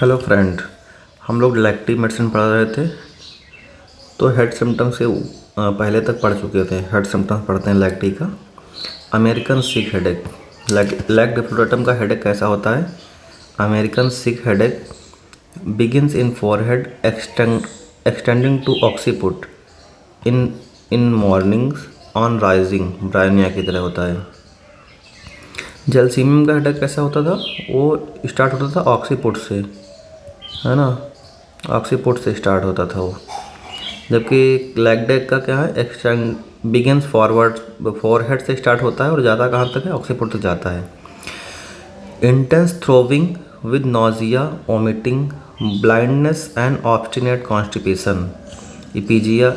Hello friend, हम लोग elective medicine पढ़ रहे थे। तो हेड सिम्टम्स से पहले तक पढ़ चुके थे। हेड सिम्टम्स पढ़ते हैं इलेक्टिव का। American sick headache. Lac defloratum का हेडेक कैसा होता है? American sick headache begins in forehead extending to occiput in in mornings on rising, Bryonia की तरह होता है। जलसीमियम का हेडेक कैसा होता था? वो स्टार्ट होता था ऑक्सीपुट से, है ना, ऑक्सीपुट से स्टार्ट होता था वो। जबकि लैग डेक का क्या है? एक्सटेंड बिगिंस फॉरवर्ड, फोरहेड से स्टार्ट होता है और ज़्यादा कहाँ तक है? ऑक्सीपुट तक जाता है। Intense throbbing with nausea, vomiting, blindness and obstinate constipation, Epigea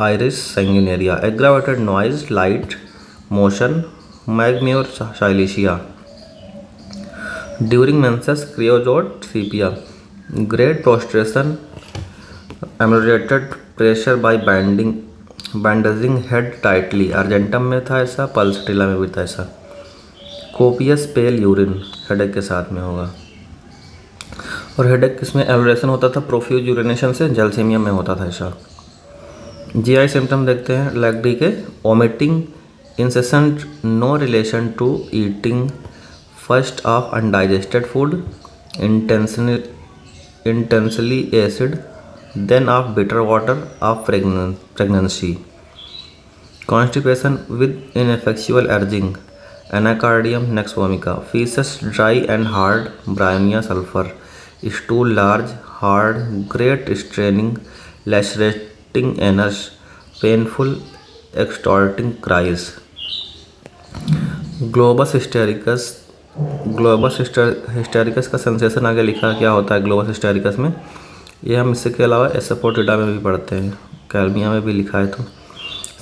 Iris Sanguinaria, aggravated noise, light motion, Mag mur Silicea, during menses Creosote Sepia, great prostration, ameliorated pressure by bandaging head tightly, Argentum में था ऐसा, Pulsatilla में भी था ऐसा। Copious पेल urine headache के साथ में होगा। और हेडेक किसमें एवरेशन होता था? प्रोफ्यूज यूरिनेशन से। जलसीमिया में होता था ऐसा। जीआई सिम्टम देखते हैं लैग डी के। Vomiting incessant, no relation to eating, first of undigested food, intensely acid, then of bitter water of pregnancy, constipation with ineffectual urging, anacardium nexvomica, feces dry and hard, bryonia sulfur, stool large, hard, great straining, lacerating anus, painful extorting cries, globus hystericus. Globus hystericus का sensation आगे लिखा क्या होता है globus हिस्टेरिकस में? ये हम इससे के अलावा एसोपोटिडा में भी पढ़ते हैं, कैल्मिया में भी लिखा है। तो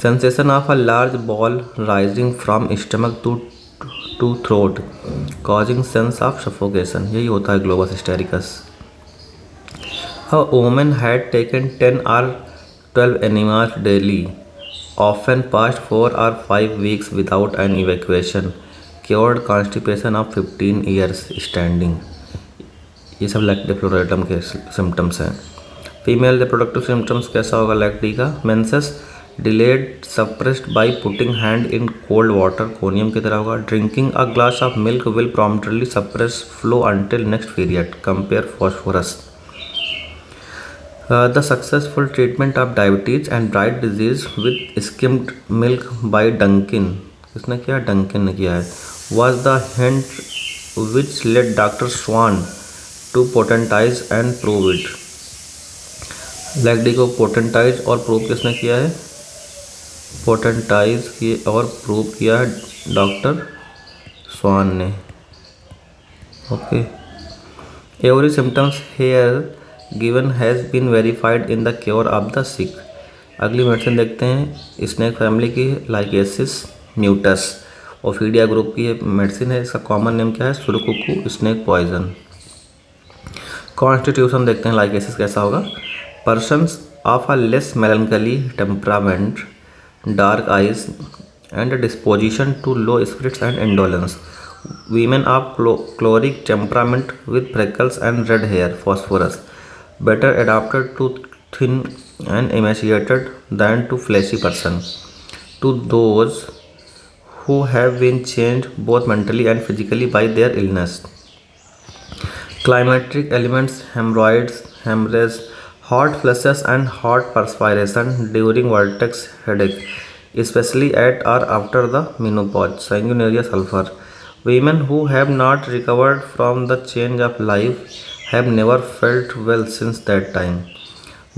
sensation of a large ball rising from stomach to throat causing sense of suffocation, यही होता है globus hystericus. A woman had taken 10 or 12 enemas daily, often past 4 or 5 weeks without an evacuation, cured constipation of 15 years standing। ये सब लैक्टी फ्लोरेटम के symptoms हैं। Female reproductive symptoms कैसा होगा lack D का? Menses delayed suppressed by putting hand in cold water, conium की तरह होगा। Drinking a glass of milk will promptly suppress flow until next period, compare phosphorus. The successful treatment of diabetes and bright disease with skimmed milk by Dunkin, किसने किया? Dunkin ने किया है, was the hint which led Dr. Swan to potentize and prove it। Lag D को potentise और prove किसने किया है? पोटेंटाइज किए और प्रूव किया है डॉक्टर स्वान ने। Okay. Every symptoms here given has been verified in the cure of the sick. अगली मेडिसिन देखते हैं, स्नेक फैमिली की, लाइकेसिस म्यूटस, ओफीडिया ग्रुप की मेडिसिन है। इसका कॉमन नेम क्या है? सुरकुकू स्नेक पॉइजन। कॉन्स्टिट्यूशन देखते हैं लाइकेसिस कैसा होगा। Persons of a less melancholy temperament, dark eyes and disposition to low spirits and indolence, women of choleric temperament with freckles and red hair, phosphorus, better adapted to thin and emaciated than to fleshy person, to those who have been changed both mentally and physically by their illness. Climatic elements, hemorrhoids, hemorrhage, hot flushes and hot perspiration during vertex headache, especially at or after the menopause, sanguinary sulfur. Women who have not recovered from the change of life have never felt well since that time.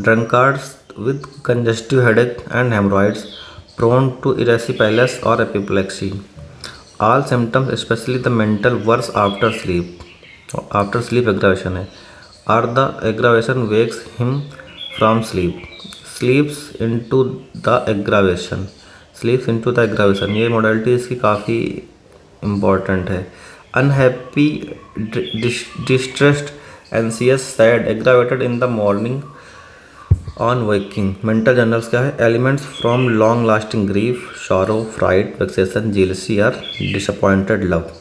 Drunkards with congestive headache and hemorrhoids, prone to erysipelas or apoplexy. All symptoms, especially the mental, worse after sleep. After sleep aggravation है, or the aggravation wakes him from sleep. Sleeps into the aggravation. Sleeps into the aggravation, ये modality इसकी काफ़ी important है। Unhappy, distressed, anxious, sad, aggravated in the morning on waking। Mental generals क्या है? Elements from long lasting grief, sorrow, fright, vexation, jealousy और disappointed love।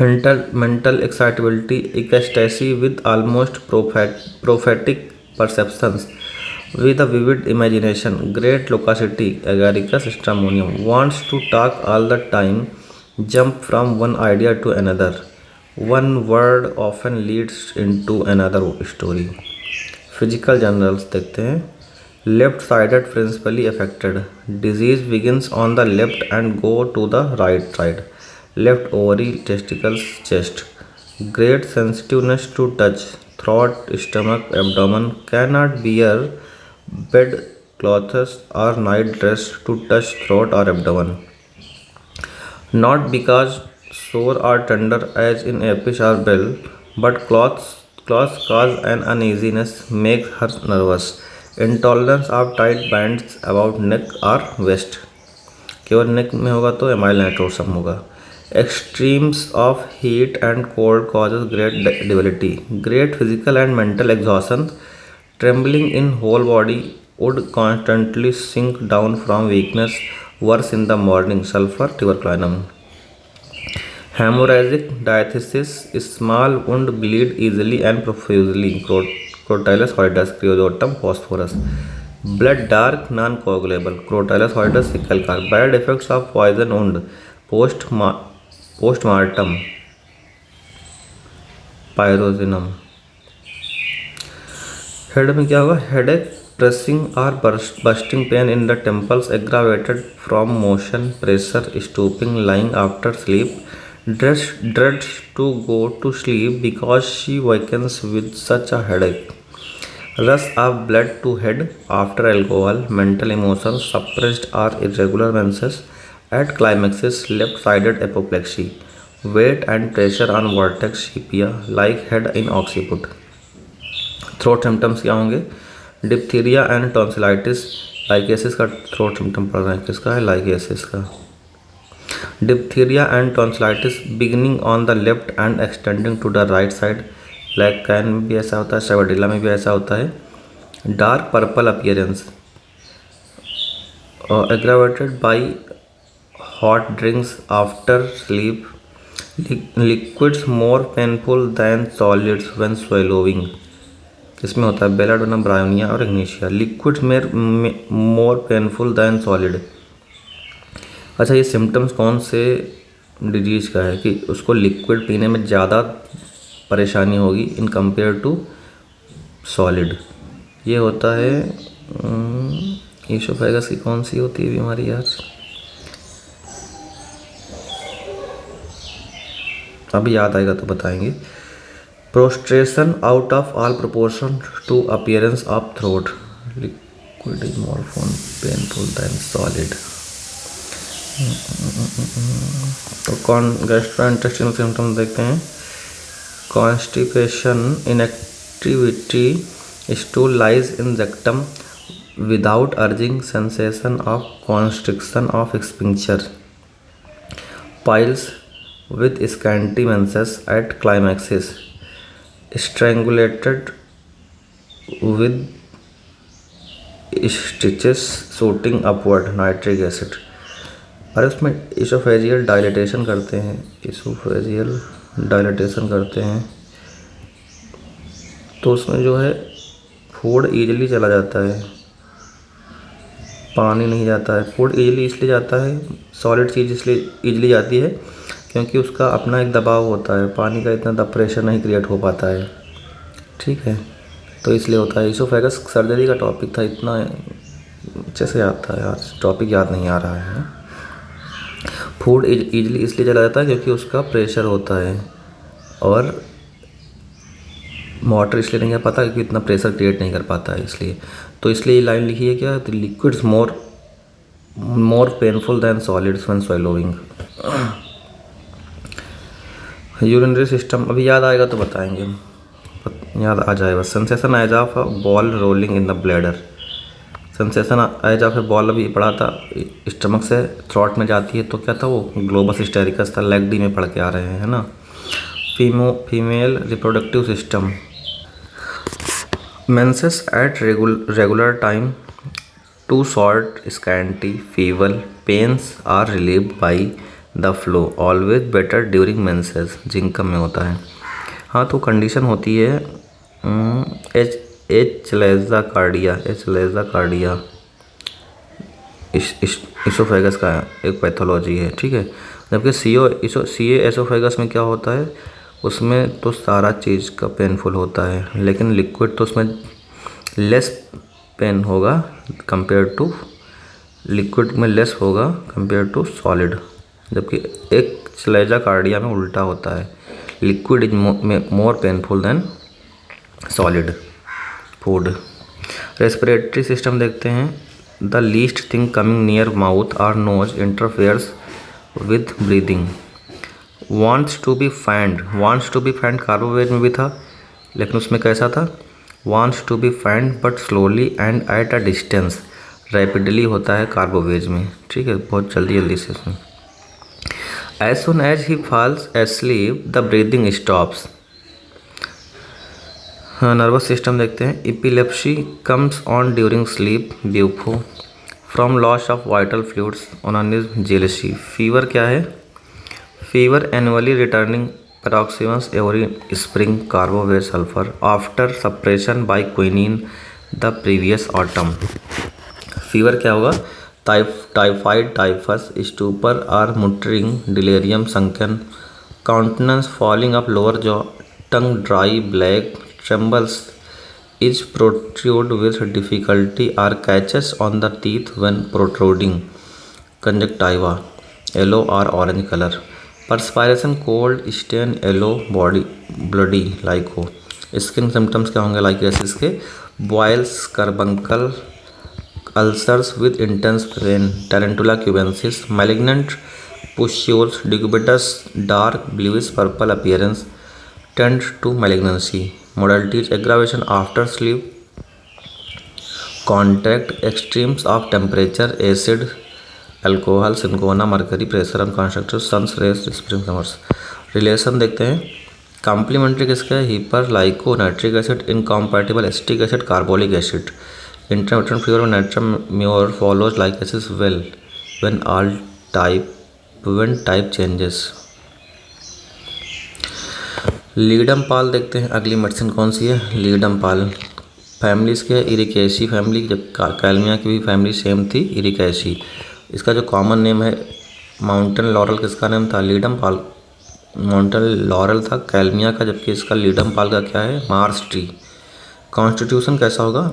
mental excitability, ecstasy with almost prophetic perceptions, with a vivid imagination, great loquacity. Agaricus stramonium wants to talk all the time, jump from one idea to another. One word often leads into another story. Physical generals देखते हैं. Left sided principally affected. Disease begins on the left and go to the right side. Left ovary testicles chest. Great sensitiveness to touch. Throat stomach abdomen. Can not bear bed clothes or night dress to touch throat or abdomen. Not because sore or tender as in apish or bell, but clothes cause an uneasiness, make her nervous. Intolerance of tight bands about neck or waist. केवल नेक में होगा तो amyl नाइट्रोसम होगा. Extremes of heat and cold causes great debility. Great physical and mental exhaustion. Trembling in whole body would constantly sink down from weakness. Worse in the morning. Sulfur tuberculinum. Hemorrhagic diathesis. Small wound bleed easily and profusely. Crotalus horridus. Creosotum phosphorus. Blood dark, non-coagulable. Crotalus horridus. Sickle car. Bad effects of poison wound. Postmortem. Pyrosinum. Head में क्या होगा? Headache, pressing और bursting pain in the temples aggravated from motion, pressure, stooping, lying after sleep. dreads to go to sleep because she wakens with such a headache. Rush of blood to head after alcohol. Mental emotions suppressed or irregular menses at climaxes. Left-sided apoplexy. Weight and pressure on vortex sepia like head in occiput. Throat symptoms क्या होंगे? Diphtheria and tonsillitis. लाइकेसिस का throat symptom पड़ रहा है. किसका है? Lachesis का. Diphtheria and tonsillitis beginning on the left and extending to the right side. Lac can में भी ऐसा होता है, सेवाडिला में भी ऐसा होता है. Dark purple appearance aggravated by hot drinks after sleep. Liquids more painful than solids when swallowing. किसमें होता है? बेलाडोना, ब्रायोनिया और इग्निशिया. लिक्विड्स में मोर पेनफुल दैन सॉलिड. अच्छा, ये सिम्टम्स कौन से डिजीज़ का है कि उसको लिक्विड पीने में ज़्यादा परेशानी होगी इन कंपेयर टू सॉलिड? ये होता है ईसोफेगस की कौन सी होती है बीमारी यार? अभी याद आएगा तो बताएंगे. Prostration out of all proportion to appearance of throat. Liquid is more painful than solid. तो गैस्ट्रोइंटेस्टिनल सिम्टम्स देखते हैं. Constipation, inactivity, stool lies in rectum without urging, sensation of constriction of sphincter. Piles with scanty menses at climaxes. Strangulated with stitches shooting upward. Nitric acid. अरे उसमें oesophageal dilatation करते हैं. Oesophageal dilatation करते हैं तो उसमें जो है फूड ईजिली चला जाता है, पानी नहीं जाता है. फूड ईजिली इसलिए जाता है, सॉलिड चीज़ इसलिए ईजिली जाती है क्योंकि उसका अपना एक दबाव होता है. पानी का इतना प्रेशर नहीं क्रिएट हो पाता है. ठीक है, तो इसलिए होता है. इसोफेगस सर्जरी का टॉपिक था, इतना अच्छे से याद था यार, टॉपिक याद नहीं आ रहा है. फूड ईजिली इसलिए चला जाता है क्योंकि उसका प्रेशर होता है और वाटर इसलिए नहीं कर पाता क्योंकि इतना प्रेशर क्रिएट नहीं कर पाता है. इसलिए तो इसलिए ये लाइन लिखी है क्या? तो liquids more painful than solids when swallowing. Urinary system अभी याद आएगा तो बताएंगे, याद आ जाएगा. Sensation as of ball rolling in the bladder. Sensation as of a ball अभी पढ़ा था, स्टमक से थ्रॉट में जाती है तो क्या था वो? ग्लोबस हिस्टेरिकस था. लेग डी में पढ़ के आ रहे हैं, है ना. Female reproductive system. Menses at regular time. Too short, scanty, feeble. Pains are relieved by the flow always better during menses, zinc कम में होता है। हाँ, तो कंडीशन होती है एचलेजा कार्डिया इसोफेगस का एक पैथोलॉजी है, ठीक है। जबकि सी एसोफेगस में क्या होता है, उसमें तो सारा चीज़ का पेनफुल होता है, लेकिन लिक्विड तो उसमें लेस पेन होगा कंपेयर टू लिक्विड में लेस होगा कंपेयर टू सॉलिड। जबकि एक चलेजा कार्डिया में उल्टा होता है, liquid is more painful than solid food. Respiratory system देखते हैं। The least thing coming near mouth or nose interferes with breathing. Wants to be fanned Carbo veg में भी था, लेकिन उसमें कैसा था, wants to be fanned but slowly and at a distance, rapidly होता है कार्बोवेज में, ठीक है, बहुत जल्दी से इसमें। As soon as he falls asleep the breathing stops. हाँ, नर्वस सिस्टम देखते हैं। Epilepsy comes on during sleep, bufo from loss of vital fluids, onanism, jealousy. Fever क्या है, fever annually returning paroxysms every spring, carbo veg sulphur after suppression by quinine the previous autumn. Fever क्या होगा, typhoid, typhus, stupor or muttering, delirium, sunken, countenance falling off lower jaw, tongue dry, black, trembles, is protrude with difficulty or catches on the teeth when protruding, conjunctiva, yellow or orange color, perspiration, cold, stain, yellow, body bloody, lyco. Skin symptoms क्या होंगे lachesis के, boils, carbuncle, ulcers with intense pain, tarantula cubensis, malignant pustules, decubitus, dark bluish purple appearance, tend to malignancy. Modalities: aggravation after sleep contact, extremes of temperature, acid, alcohol, cinchona, mercury, pressure and constructive, sun's rays, spring summers। Relation देखते हैं। Complementary किसका है, hepar, lyco, nitric acid, incompatible acetic acid, carbolic acid. Intermittent fever में natrum mur follows lachesis well when type changes। Ledum pal देखते हैं। अगली medicine कौन सी है, लीडम पाल। फैमिलीज के इरिकेसी फैमिली, जब कैलमिया की भी फैमिली सेम थी, इरिकेसी। इसका जो कॉमन नेम है माउंटेन लॉरल, किसका नेम था, लीडम पाल। माउंटेन लॉरल था कैलमिया का, जबकि इसका लीडम पाल का क्या है, मार्स ट्री। कॉन्स्टिट्यूशन कैसा होगा,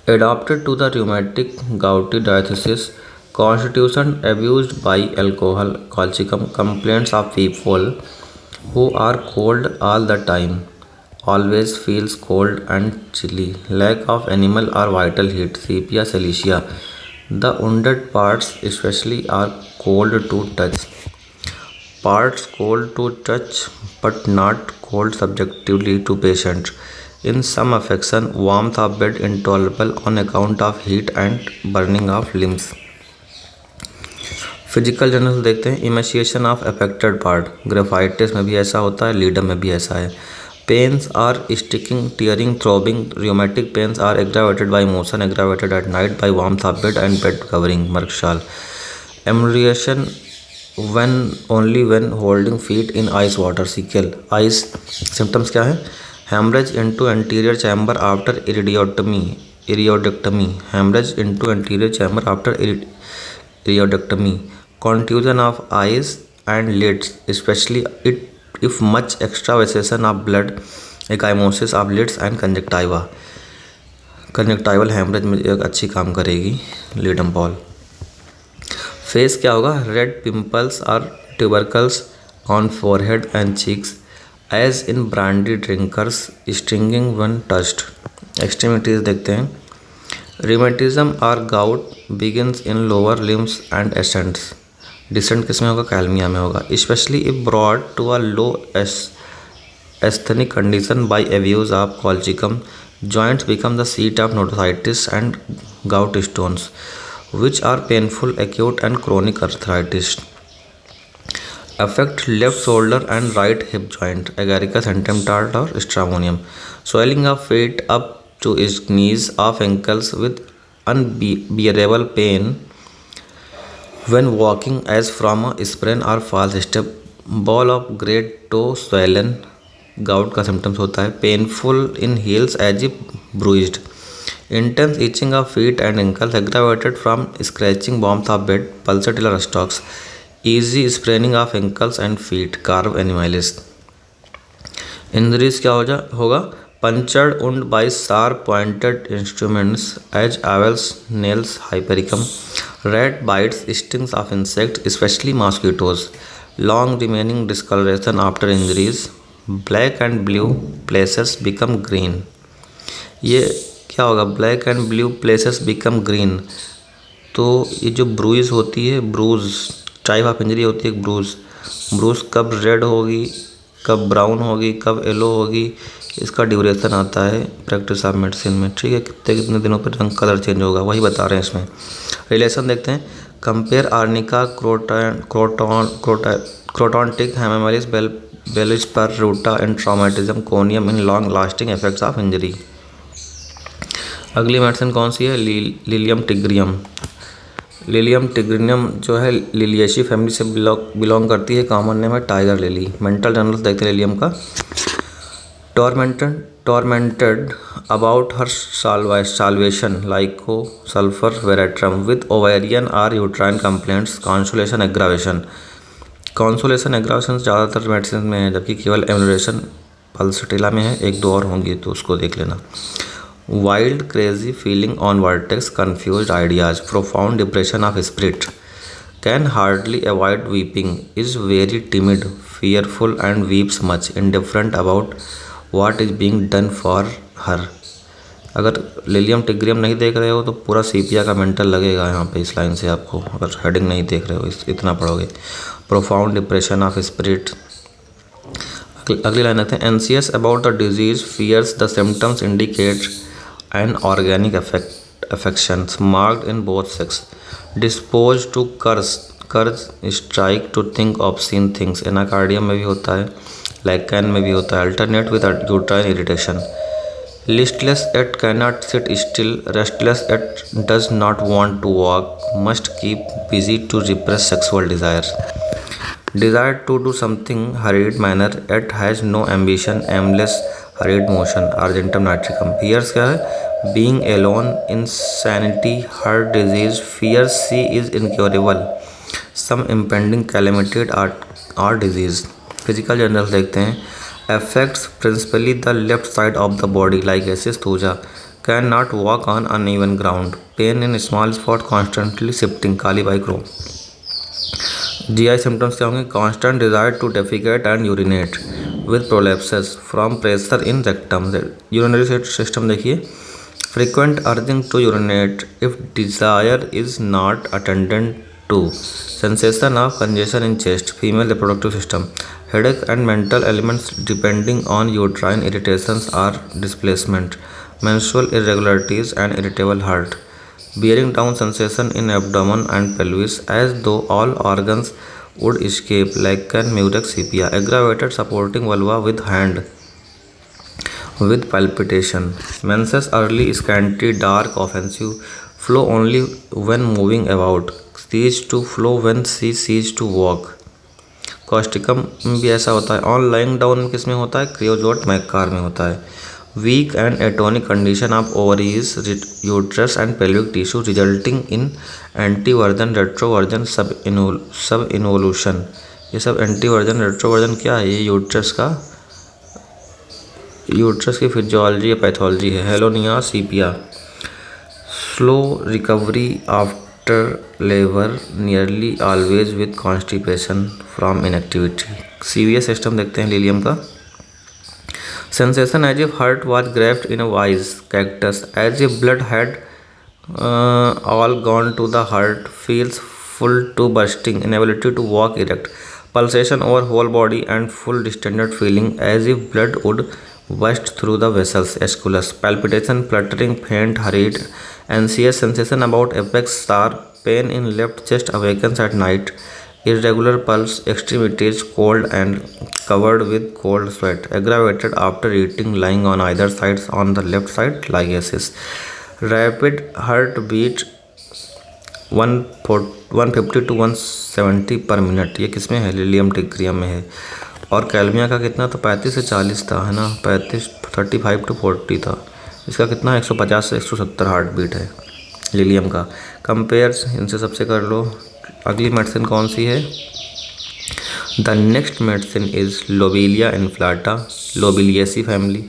adapted to the rheumatic gouty diathesis, constitution abused by alcohol, colchicum, complaints of people who are cold all the time, always feels cold and chilly, lack of animal or vital heat, sepia, silicea। The wounded parts especially are cold to touch, parts cold to touch but not cold subjectively to patient। In some affection, warmth of bed intolerable on account of heat and burning of limbs। Physical general देखते हैं। इमेशिएशन of affected part, graphites में भी ऐसा होता है, ledum में भी ऐसा है। Pains are sticking, tearing, throbbing, rheumatic pains are aggravated by motion, aggravated at night by warmth of bed and bed covering, merc sol. Amelioration only when holding feet in ice water, secale. Eyes symptoms क्या है, haemorrhage into anterior chamber after iridectomy, haemorrhage into anterior chamber after iridectomy, contusion of eyes and lids, especially if much extravasation of blood, ecchymosis of lids and conjunctiva। Conjunctival haemorrhage में एक अच्छी काम करेगी ledum Paul. Face क्या होगा, red pimples और tubercles on forehead and cheeks as in brandy drinkers, stinging when touched. Extremities देखते हैं। रिमेटिज्म और gout begins in lower limbs and ascends, descent किस में होगा, कैलमिया में होगा। Especially if brought to a low asthenic condition by abuse of colchicum, joints become the seat of nodosities and gout stones which are painful, acute and chronic arthritis. Affect left shoulder and right hip joint, agaricus, एंटेमटार्ट और stramonium. Swelling of feet up to knees of ankles with unbearable pain When walking as from a sprain or false step, ball of great toe swollen, gout का symptoms होता है, painful in heels as if bruised, intense itching of feet and ankles aggravated from scratching warmth of bed, pulsatile stocks, easy spraining of ankles and feet, carve animalis. Injuries क्या होगा punctured wound by sharp pointed instruments as awls nails hypericum red bites stings of insect especially mosquitoes long remaining discoloration after injuries black and blue places become green. ये क्या होगा black and blue places become green. तो ये जो ब्रूइज होती है Bruges type of injury होती है ब्रूज कब रेड होगी कब ब्राउन होगी कब येलो होगी इसका ड्यूरेशन आता है प्रैक्टिस ऑफ मेडिसिन में। ठीक है कितने दिनों पर रंग कलर चेंज होगा वही बता रहे हैं इसमें। रिलेशन देखते हैं compare arnica croton tig hamamelis bellis per ruta and traumatism conium in long lasting effects of injury. अगली मेडिसिन कौन सी है लिलियम टिग्रियम। लिलियम टिग्रियम जो है लिलियेशी फैमिली से बिलोंग करती है, कॉमन नेम है टाइगर लिली। मेंटल जर्नल्स देखते हैं लिलियम का। Tormented about her salvation lyco sulphur veratrum with ovarian or uterine complaints consolation aggravation ज़्यादातर मेडिसिन में है जबकि केवल एम्यूलेशन पल्सटिला में है, एक दो और होंगी तो उसको देख लेना। Wild crazy feeling on vertex confuse ideas profound depression of spirit can hardly avoid weeping is very timid fearful and weeps much indifferent about what is being done for her। अगर लिलियम टिग्रियम नहीं देख रहे हो तो पूरा सीपिया का mental लगेगा यहाँ पे इस लाइन से आपको, अगर हेडिंग नहीं देख रहे हो इतना पढ़ोगे। Profound depression of spirit. अगली लाइन आते हैं anxious about the disease fears the symptoms indicate an organic affections marked in both sex disposed to curse strike to think obscene things anacardium में भी होता है, लैकैन में भी होता है। Alternate with uterine irritation. Listless yet cannot sit still restless yet does not want to walk must keep busy to repress sexual desire to do something hurried manner at has no ambition aimless hurried motion argentum nitricum. Fears क्या है being alone insanity her disease fears she is incurable some impending calamity or disease। Physical general देखते हैं affects principally the left side of the body like ऐसे thuja can not walk on uneven ground pain in small spot constantly shifting kali bichrome. GI symptoms क्या होंगे constant desire to defecate and urinate with prolapsus from pressure in rectum. Urinary system देखिए frequent urging to urinate if desire is not attended to. Sensation of congestion in chest, female reproductive system, headache and mental elements depending on uterine irritations or displacement, menstrual irregularities and irritable heart, bearing down sensation in abdomen and pelvis as though all organs would escape lichen murex sepia, aggravated supporting vulva with hand with palpitation, menses early scanty dark offensive, flow only when moving about, cease to flow when she cease to walk। Causticum भी ऐसा होता है। On lying down में किस में होता है creosote मैकार में होता है। Weak and atonic condition of ovaries uterus and pelvic tissue resulting in anteversion retroversion subinvolution. ये सब एंटीवर्जन रेट्रोवर्जन क्या है ये यूट्रस की फिजियोलॉजी या पैथोलॉजी है। Helonias sepia slow recovery after labour nearly always with constipation from inactivity. CVS system देखते हैं लिलियम का। Sensation as if heart was grasped in a vice cactus as if blood had all gone to the heart feels full to bursting, inability to walk erect, pulsation over whole body and full distended feeling as if blood would burst through the vessels, aesculus, palpitation, fluttering, faint, hurried, anxious sensation about apex, sharp pain in left chest awakens at night, irregular pulse, extremities cold and covered with cold sweat, aggravated after eating, lying on either sides on the left side, ligases, rapid heartbeat 150 to 170 पर minute. ये किस में है? Lilium टिग्रियम में है। और कैलमिया का कितना? तो 35 से 40 था, है ना, 35 to 40 था। इसका कितना? 150 से 170 हार्ट बीट है लिलियम का। कंपेयर्स इनसे सबसे कर लो। अगली मेडिसिन कौन सी है? The next medicine is lobelia inflata, lobeliaceae family.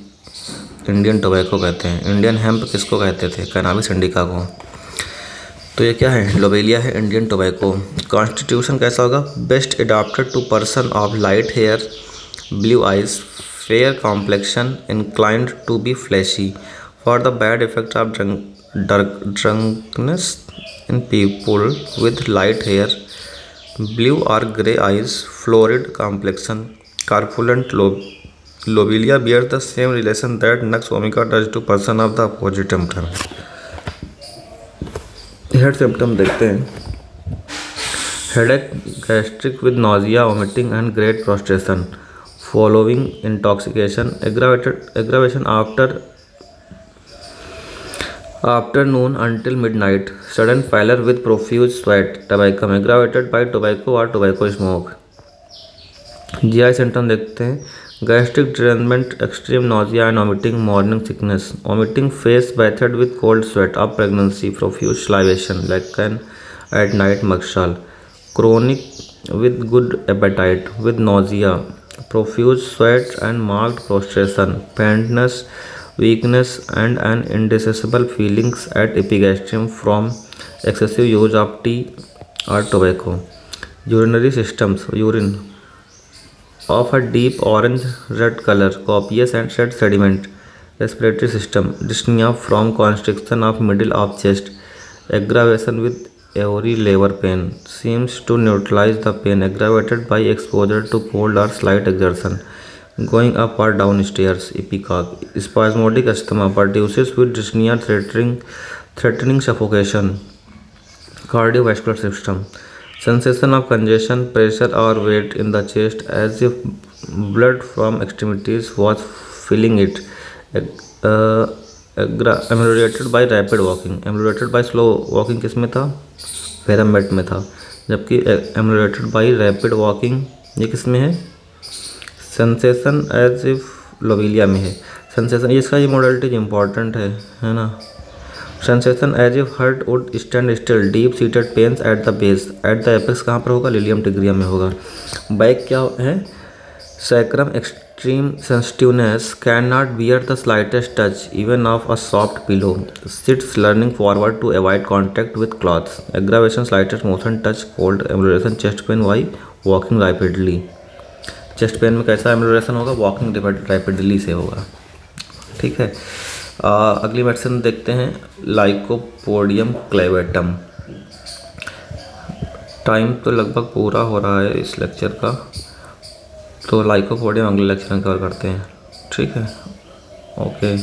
Indian tobacco कहते हैं। इंडियन हेम्प किसको कहते थे? कैनाबिस इंडिका को। तो ये क्या है? लोबेलिया है, इंडियन टोबैको। कॉन्स्टिट्यूशन कैसा होगा? Best adopted to person of light hair, blue eyes, fair complexion, inclined to be fleshy, for the bad effect of drunkenness in people with light hair, blue or grey eyes, florid complexion, corpulent lobelia bears the same relation that nux vomica does to person of the opposite gender. Head symptom देखते हैं। Headache, gastric with nausea, vomiting and great prostration following intoxication, aggravation afternoon until midnight, sudden pallor with profuse sweat, tobacco aggravated by tobacco or tobacco smoke. GI symptom देखते हैं। Gastric derangement, extreme nausea and vomiting, morning sickness, vomiting face bathed with cold sweat of pregnancy, profuse salivation, lichen at night, mugshal. Chronic with good appetite, with nausea, profuse sweat and marked prostration, faintness, weakness and an indescribable feelings at epigastrium from excessive use of tea or tobacco. Urinary systems, urine of a deep orange red color, copious and shed sediment. Respiratory system, dyspnea from constriction of middle of chest, aggravation with every labor pain, seems to neutralize the pain aggravated by exposure to cold or slight exertion. Going up or down stairs, epicock. Spasmodic asthma produces with dyspnea threatening suffocation. Cardiovascular system, sensation of congestion, pressure or weight in the chest as if blood from extremities was filling it. Ameliorated by rapid walking. Ameliorated by slow walking किस में था? पैरामेट में था। जबकि ameliorated by rapid walking ये किस में है? सेंसेशन एज इफ लोबेलिया में है। सेंसेशन इसका ये मॉडलिटी इंपॉर्टेंट है ना। Sensation as if heart would stand still, deep seated pains at the base, at the apex कहाँ पर होगा? लिलियम टिग्रियम में होगा। बैक क्या है? Sacrum, extreme sensitiveness, can not bear the slightest touch even of a soft pillow, sits leaning forward to avoid contact with clothes, aggravation, slightest motion, touch, cold, ambulation, chest pain by walking rapidly. Chest pain में कैसा ambulation होगा? Walking rapidly से होगा। ठीक है। अगली medicine देखते हैं, लाइकोपोडियम क्लेवेटम। टाइम तो लगभग पूरा हो रहा है इस लेक्चर का, तो लाइकोपोडियम अगले लेक्चर में कवर करते हैं। ठीक है, ओके।